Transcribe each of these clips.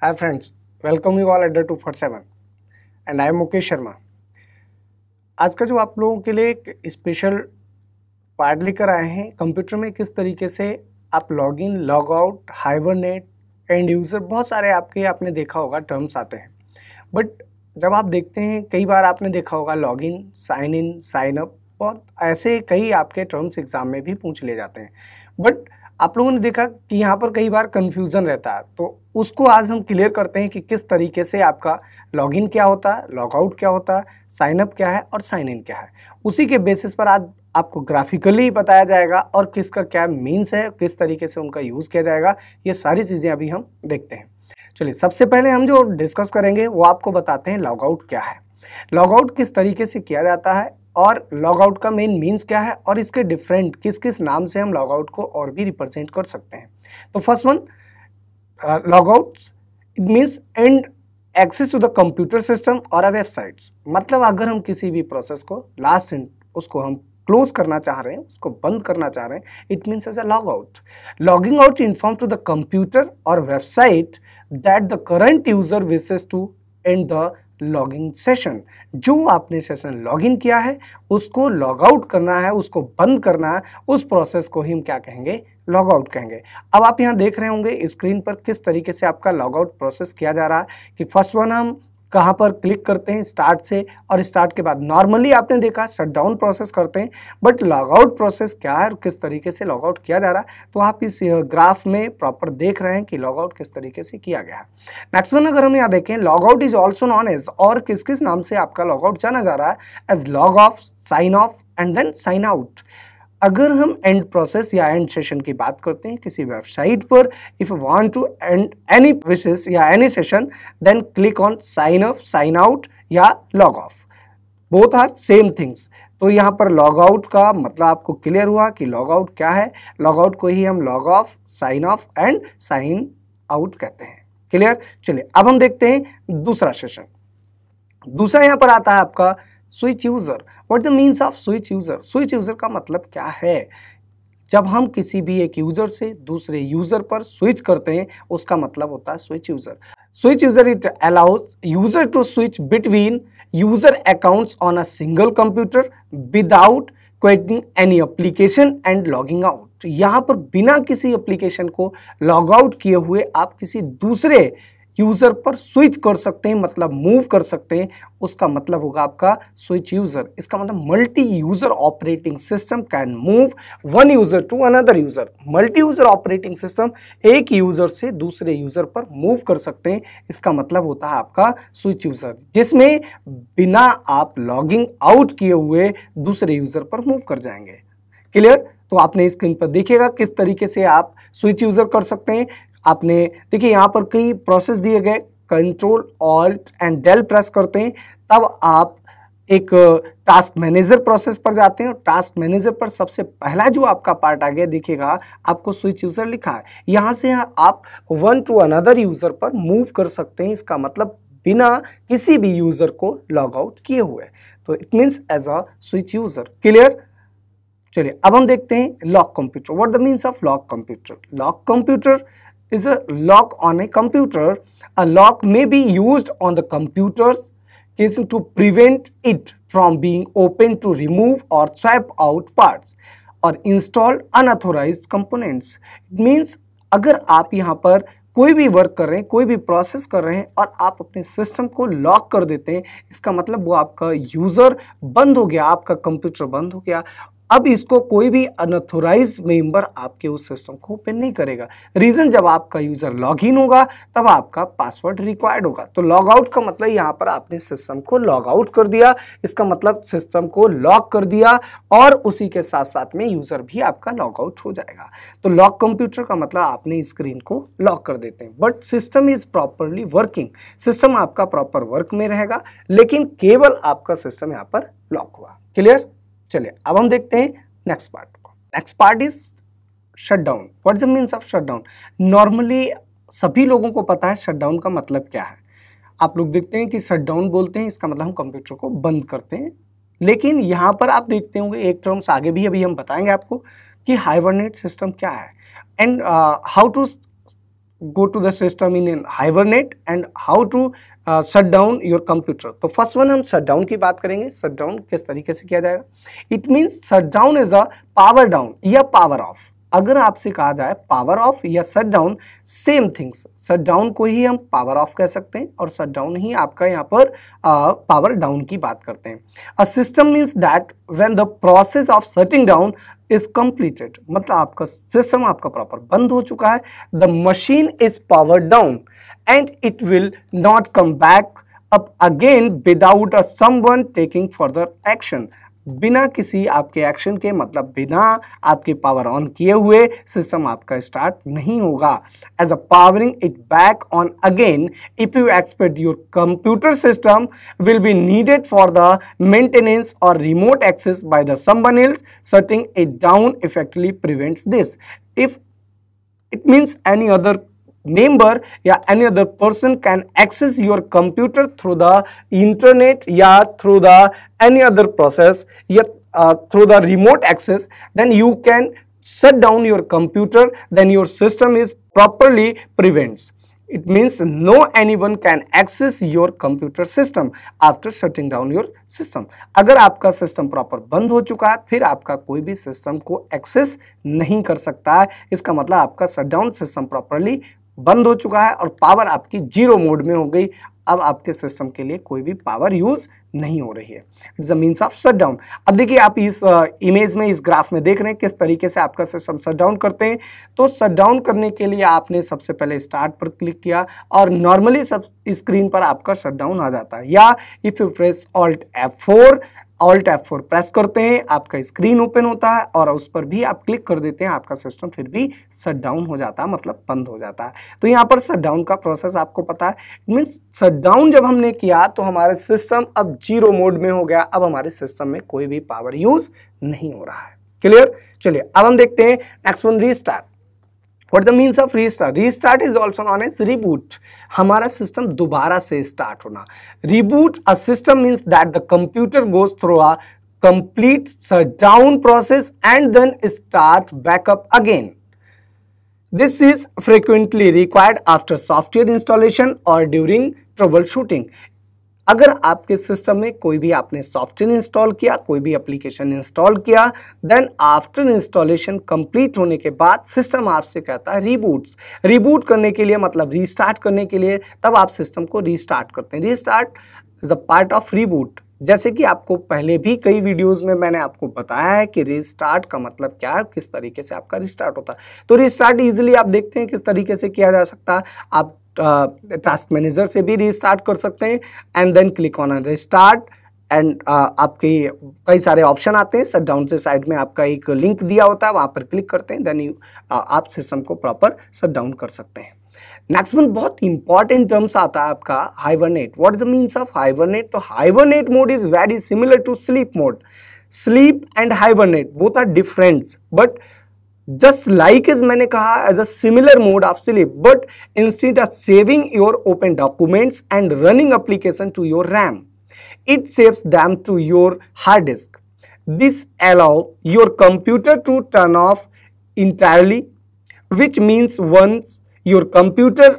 Hi friends, welcome you all at the 247 and I am Mukesh Sharma. आज का जो आप लोगों के लिए एक स्पेशल पार्ट लेकर आए हैं, कंप्यूटर में किस तरीके से आप log in, log out, hibernate, end user, बहुत सारे आपने देखा होगा टर्म्स आते हैं। बट जब आप देखते हैं, कई बार आपने देखा होगा लॉग इन, साइन अप, बहुत ऐसे कई आपके टर्म्स एग्जाम में भी पूछ लिए जाते हैं। बट आप लोगों ने देखा कि यहाँ पर कई बार कन्फ्यूज़न रहता है, तो उसको आज हम क्लियर करते हैं कि किस तरीके से आपका लॉगिन क्या होता है, लॉग आउट क्या होता है, साइन अप क्या है और साइन इन क्या है। उसी के बेसिस पर आज आपको ग्राफिकली बताया जाएगा और किसका क्या मीन्स है, किस तरीके से उनका यूज़ किया जाएगा, ये सारी चीज़ें अभी हम देखते हैं। चलिए, सबसे पहले हम जो डिस्कस करेंगे वो आपको बताते हैं लॉग आउट क्या है, लॉग आउट किस तरीके से किया जाता है और लॉग आउट का मेन मीन्स क्या है और इसके डिफरेंट किस किस नाम से हम लॉग आउट को और भी रिप्रेजेंट कर सकते हैं। तो first one, log outs it means and access to the computer system और अ वेबसाइट्स। मतलब अगर हम किसी भी प्रोसेस को लास्ट उसको हम क्लोज करना चाह रहे हैं, उसको बंद करना चाह रहे हैं, it means as a log out. Logging out inform to the computer और website that the current user wishes to end the logging session. जो आपने सेशन लॉगिन किया है उसको लॉग आउट करना है, उसको बंद करना है, उस प्रोसेस को ही हम क्या कहेंगे, लॉग आउट कहेंगे। अब आप यहाँ देख रहे होंगे स्क्रीन पर किस तरीके से आपका लॉग आउट प्रोसेस किया जा रहा है कि फर्स्ट वन हम कहाँ पर क्लिक करते हैं स्टार्ट से, और स्टार्ट के बाद नॉर्मली आपने देखा शट डाउन प्रोसेस करते हैं, बट लॉग आउट प्रोसेस क्या है और किस तरीके से लॉग आउट किया जा रहा है, तो आप इस ग्राफ में प्रॉपर देख रहे हैं कि लॉग आउट किस तरीके से किया गया है। नेक्स्ट वन अगर हम यहाँ देखें, log out is also known as, और किस किस नाम से आपका लॉग आउट जाना जा रहा है, as log off, sign off and then sign out. अगर हम एंड प्रोसेस या एंड सेशन की बात करते हैं किसी वेबसाइट पर, if you want to end any विशेष या any session, then click on sign up, sign out या log off, both are same things. तो यहाँ पर लॉग आउट का मतलब आपको क्लियर हुआ कि लॉग आउट क्या है, लॉग आउट को ही हम log off, sign off and sign out कहते हैं। क्लियर। चलिए अब हम देखते हैं दूसरा सेशन। दूसरा यहाँ पर आता है आपका switch user. What the means off switch user? Switch user का मतलब क्या है? जब हम किसी भी एक यूजर से दूसरे यूजर पर स्विच करते हैं उसका मतलब होता है switch user. Switch user it allows user to switch between user accounts on a single computer without quitting any application and logging out. यहाँ पर बिना किसी एप्लीकेशन को लॉग आउट किए हुए आप किसी दूसरे यूजर पर स्विच कर सकते हैं, मतलब मूव कर सकते हैं, उसका मतलब होगा आपका स्विच यूजर। इसका मतलब multi user operating system can move one user to another user. Multi user operating system एक यूजर से दूसरे यूजर पर मूव कर सकते हैं, इसका मतलब होता है आपका स्विच यूजर, जिसमें बिना आप लॉगिंग आउट किए हुए दूसरे यूजर पर मूव कर जाएंगे। क्लियर। तो आपने स्क्रीन पर देखिएगा किस तरीके से आप स्विच यूजर कर सकते हैं। आपने देखिए यहाँ पर कई प्रोसेस दिए गए, control alt and del press करते हैं तब आप एक टास्क मैनेजर प्रोसेस पर जाते हैं, और टास्क मैनेजर पर सबसे पहला जो आपका पार्ट आ गया देखिएगा आपको स्विच यूजर लिखा है। यहाँ से आप वन टू अनदर यूजर पर मूव कर सकते हैं, इसका मतलब बिना किसी भी यूजर को लॉग आउट किए हुए, तो it means as a switch user. Clear. चलिए अब हम देखते हैं lock computer. What the means of lock computer? Lock computer is a lock on a computer. A lock may be used on the computer's case to prevent it from being opened, to remove or swap out parts or install unauthorized components. It means अगर आप यहाँ पर कोई भी work कर रहे हैं, कोई भी प्रोसेस कर रहे हैं और आप अपने सिस्टम को लॉक कर देते हैं, इसका मतलब वो आपका यूज़र बंद हो गया, आपका कंप्यूटर बंद हो गया। अब इसको कोई भी अनऑथोराइज मेंबर आपके उस सिस्टम को ओपन नहीं करेगा। रीजन, जब आपका यूजर लॉग इन होगा तब आपका पासवर्ड रिक्वायर्ड होगा। तो लॉग आउट का मतलब यहाँ पर आपने सिस्टम को लॉग आउट कर दिया, इसका मतलब सिस्टम को लॉक कर दिया और उसी के साथ साथ में यूजर भी आपका लॉग आउट हो जाएगा। तो लॉक कंप्यूटर का मतलब आपने स्क्रीन को लॉक कर देते हैं, but system is properly working. System आपका प्रॉपर वर्क में रहेगा, लेकिन केवल आपका सिस्टम यहाँ पर लॉक हुआ। क्लियर। चलिए अब हम देखते हैं नेक्स्ट पार्ट को। Next part is shutdown. What is the means of shutdown? Normally सभी लोगों को पता है शटडाउन का मतलब क्या है। आप लोग देखते हैं कि शटडाउन बोलते हैं, इसका मतलब हम कंप्यूटर को बंद करते हैं, लेकिन यहाँ पर आप देखते होंगे एक टर्म्स आगे भी अभी हम बताएंगे आपको कि हाइबरनेट सिस्टम क्या है and how to go to the system in an hibernate and how to shut down your computer. तो फर्स्ट वन हम शट डाउन की बात करेंगे. शट डाउन किस तरीके से किया जाएगा. It means shut down is a power down या पावर ऑफ. अगर आपसे कहा जाए पावर ऑफ या shut down, same things. Shut down को ही हम पावर ऑफ कह सकते हैं और शट डाउन ही आपका यहाँ पर पावर डाउन की बात करते हैं. A system means that when the process of shutting down is completed, मतलब आपका सिस्टम आपका प्रॉपर बंद हो चुका है. The machine is power down and it will not come back up again without a someone taking further action. बिना किसी आपके एक्शन के, मतलब बिना आपके पावर ऑन किए हुए सिस्टम आपका स्टार्ट नहीं होगा. As a powering it back on again, if you expect your computer system will be needed for the maintenance और remote access by the someone else, shutting it down effectively prevents this. If it means any other member या any other person can access your computer through the internet या through the any other process या through the remote access, then you can shut down your computer, then your system is properly prevents. It means no anyone can access your computer system after shutting down your system. अगर आपका system proper बंद हो चुका है, फिर आपका कोई भी सिस्टम को एक्सेस नहीं कर सकता है. इसका मतलब आपका शटडाउन सिस्टम प्रॉपरली बंद हो चुका है और पावर आपकी जीरो मोड में हो गई. अब आपके सिस्टम के लिए कोई भी पावर यूज नहीं हो रही है. It's a means of shut down. अब देखिए आप इस इमेज में, इस ग्राफ में देख रहे हैं किस तरीके से आपका सिस्टम शट डाउन करते हैं. तो शट डाउन करने के लिए आपने सबसे पहले स्टार्ट पर क्लिक किया और नॉर्मली सब स्क्रीन पर आपका शट डाउन आ जाता है. या if you press Alt F4 press करते हैं, आपका स्क्रीन ओपन होता है और उस पर भी आप क्लिक कर देते हैं, आपका सिस्टम फिर भी शट डाउन हो जाता है, मतलब बंद हो जाता है. तो यहाँ पर शट डाउन का प्रोसेस आपको पता है. मीन्स शट डाउन जब हमने किया तो हमारे सिस्टम अब जीरो मोड में हो गया. अब हमारे सिस्टम में कोई भी पावर यूज नहीं हो रहा है. क्लियर. चलिए अब हम देखते हैं next one, restart. What the means of restart? Restart is also known as reboot. हमारा सिस्टम दोबारा से स्टार्ट होना. Reboot a system means that the computer goes through a complete shutdown process and then start back up again. This is frequently required after software installation or during troubleshooting. अगर आपके system में कोई भी आपने software install किया, कोई भी application install किया, देन आफ्टर इंस्टॉलेशन कंप्लीट होने के बाद सिस्टम आपसे कहता है रीबूट्स. रीबूट करने के लिए मतलब रीस्टार्ट करने के लिए, तब आप सिस्टम को रीस्टार्ट करते हैं. Restart is the part of reboot. जैसे कि आपको पहले भी कई वीडियोस में मैंने आपको बताया है कि रीस्टार्ट का मतलब क्या है, किस तरीके से आपका रीस्टार्ट होता है. तो रीस्टार्ट इजीली आप देखते हैं किस तरीके से किया जा सकता है. आप टास्क मैनेजर से भी रीस्टार्ट कर सकते हैं and then click on restart एंड आपके कई सारे ऑप्शन आते हैं. शट डाउन से साइड में आपका एक लिंक दिया होता है, वहाँ पर क्लिक करते हैं, देन आप सिस्टम को प्रॉपर शट डाउन कर सकते हैं. नेक्स्ट वन बहुत इंपॉर्टेंट टर्म्स आता है आपका hibernate. What is the means of hibernate? तो hibernate mode is very similar to sleep mode. Sleep and hibernate both are different, but just like as मैंने कहा as a similar mode of sleep, but instead of saving your open documents and running application to your RAM, it saves them to your hard disk. This allows your computer to turn off entirely, which means once your computer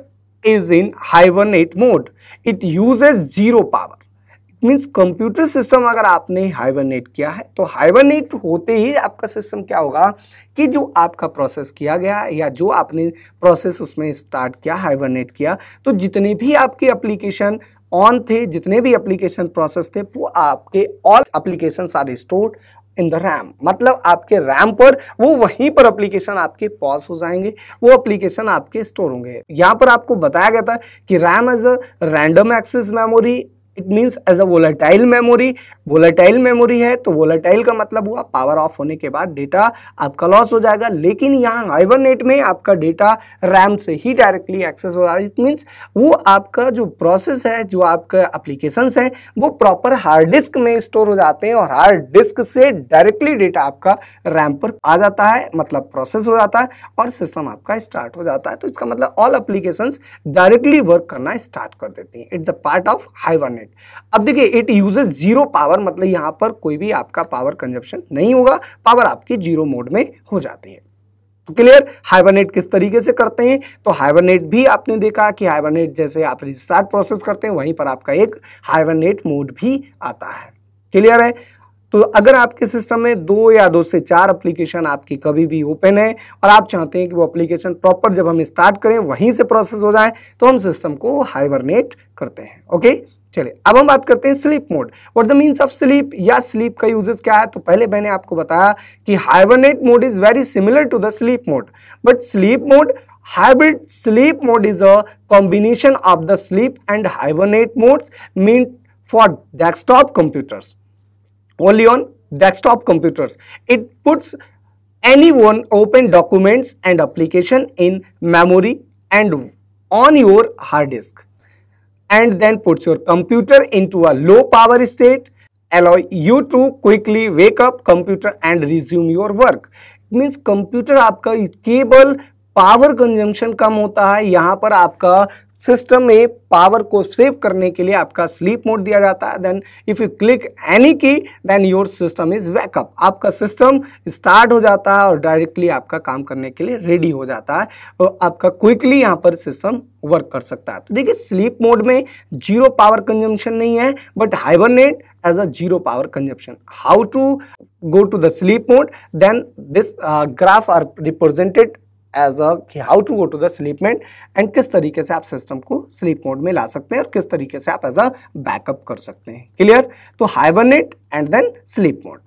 is in hibernate mode, it uses zero power. Means computer system अगर आपने hibernate किया है तो hibernate होते ही आपका system क्या होगा कि जो आपका प्रोसेस किया गया या जो आपने प्रोसेस उसमें स्टार्ट किया, हाइबरनेट किया, तो जितने भी आपके एप्लीकेशन ऑन थे, जितने भी एप्लीकेशन प्रोसेस थे, वो आपके all applications are stored in the RAM. मतलब आपके रैम पर वो वहीं पर एप्लीकेशन आपके पॉज हो जाएंगे, वो एप्लीकेशन आपके स्टोर होंगे. यहाँ पर आपको बताया गया था कि RAM as a random access memory, it means as a volatile memory. Volatile memory है तो वोलेटाइल का मतलब हुआ पावर ऑफ होने के बाद डेटा आपका लॉस हो जाएगा. लेकिन यहाँ हाइबरनेट में आपका डेटा रैम से ही डायरेक्टली एक्सेस हो रहा है. इट मीन्स वो आपका जो प्रोसेस है, जो आपका एप्लीकेशंस हैं, वो प्रॉपर हार्ड डिस्क में स्टोर हो जाते हैं और हार्ड डिस्क से डायरेक्टली डेटा आपका रैम पर आ जाता है, मतलब प्रोसेस हो जाता है और सिस्टम आपका स्टार्ट हो जाता है. तो इसका मतलब ऑल एप्लीकेशंस डायरेक्टली वर्क करना स्टार्ट कर देती हैं. It's a part of hibernate. अब देखिए इट यूजेस जीरो पावर, मतलब यहां पर कोई भी आपका पावर कंजप्शन नहीं होगा, पावर आपकी जीरो मोड में हो जाती है. तो क्लियर, हाइबरनेट किस तरीके से करते हैं, तो हाइबरनेट भी आपने देखा कि हाइबरनेट जैसे आप रिस्टार्ट प्रोसेस करते हैं वहीं पर आपका एक हाइबरनेट मोड भी आता है। क्लियर है। तो अगर आपके सिस्टम में 2 या 2 से 4 एप्लीकेशन आपकी कभी भी ओपन है और आप चाहते हैं कि वो एप्लीकेशन प्रॉपर जब हम स्टार्ट करें वहीं से प्रोसेस हो जाए, तो हम सिस्टम को हाइबरनेट करते हैं। ओके, चलिए अब हम बात करते हैं sleep mode. What the means of sleep, या स्लीप का यूजेस क्या है। तो पहले मैंने आपको बताया कि hibernate mode is very similar to the sleep mode, but sleep mode, hybrid sleep mode is a combination of the sleep and hibernate modes meant for desktop computers, only on desktop computers. It puts anyone open documents and application in memory and on your hard disk, and then puts your computer into a low power state, allow you to quickly wake up computer and resume your work. It means computer आपका केवल power consumption कम होता है, यहाँ पर आपका system में power को save करने के लिए आपका स्लीप मोड दिया जाता है। Then if you click any key then your system is wake up, आपका सिस्टम स्टार्ट हो जाता है और डायरेक्टली आपका काम करने के लिए रेडी हो जाता है और आपका क्विकली यहाँ पर सिस्टम वर्क कर सकता है। तो देखिए स्लीप मोड में जीरो पावर कंजम्पशन नहीं है, but hibernate as a zero power consumption. How to go to the sleep mode, then this graph are represented as a how to go to the sleep mode and किस तरीके से आप system को sleep mode में ला सकते हैं और किस तरीके से आप एज अ बैकअप कर सकते हैं। क्लियर, तो hibernate and then sleep mode.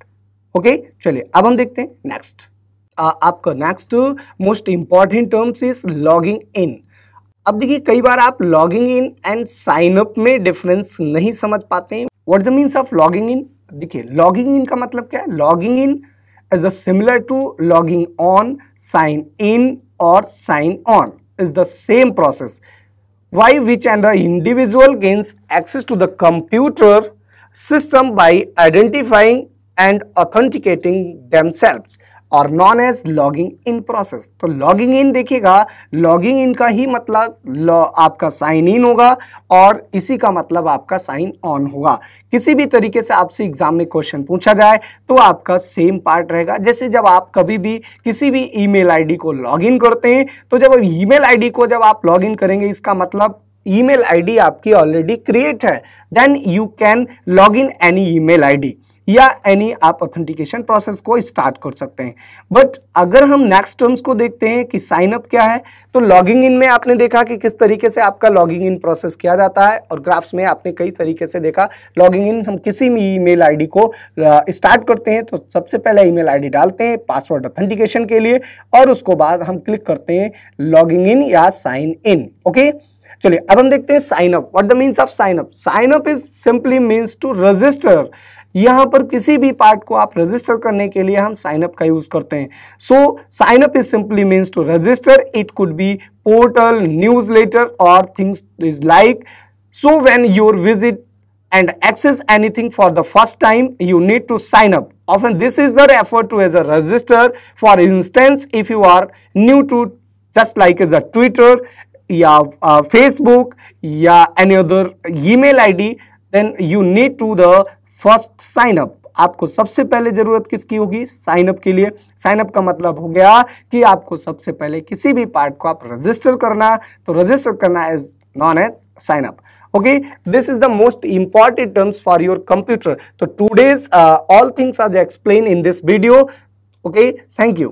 Okay, चलिए अब हम देखते हैं नेक्स्ट। आपका next most important terms is logging in. अब देखिए कई बार आप logging in and sign up में डिफरेंस नहीं समझ पाते हैं। What is the means of logging in. देखिए लॉगिंग इन का मतलब क्या है। Logging in is similar to logging on, sign in or sign on is the same process by which an individual gains access to the computer system by identifying and authenticating themselves और known as logging in process. तो logging in देखिएगा, logging in का ही मतलब आपका sign in होगा और इसी का मतलब आपका साइन ऑन होगा। किसी भी तरीके से आपसे एग्जाम में क्वेश्चन पूछा जाए तो आपका सेम पार्ट रहेगा। जैसे जब आप कभी भी किसी भी ईमेल आईडी को लॉगिन करते हैं, तो जब ईमेल आईडी को जब आप लॉगिन करेंगे इसका मतलब ईमेल आईडी आपकी ऑलरेडी क्रिएट है। Then you can log in any email ID या एनी आप ऑथेंटिकेशन प्रोसेस को स्टार्ट कर सकते हैं। बट अगर हम नेक्स्ट टर्म्स को देखते हैं कि साइन अप क्या है, तो लॉगिंग इन में आपने देखा कि किस तरीके से आपका लॉगिंग इन प्रोसेस किया जाता है और ग्राफ्स में आपने कई तरीके से देखा। लॉगिंग इन हम किसी भी ईमेल आईडी को स्टार्ट करते हैं तो सबसे पहले ईमेल आईडी डालते हैं पासवर्ड ऑथेंटिकेशन के लिए और उसको बाद हम क्लिक करते हैं लॉगिंग इन या साइन इन। ओके, चलिए अब हम देखते हैं sign up. What the means of sign up. Sign up is simply means to register. यहां पर किसी भी पार्ट को आप रजिस्टर करने के लिए हम साइन अप का यूज करते हैं। So sign up is simply means to register. It could be portal, newsletter और things is like. So when you visit and access anything for the first time, you need to sign up. Often this is the referred to as a register. For instance, if you are new to just like as a Twitter या Facebook या any other email ID, then you need to the first sign up. आपको सबसे पहले जरूरत किसकी होगी? Sign up के लिए। साइन अप का मतलब हो गया कि आपको सबसे पहले किसी भी पार्ट को आप रजिस्टर करना, तो रजिस्टर करना is known as sign up. Okay, this is the most important terms for your computer. So today's all things are explained in this video. Okay, thank you.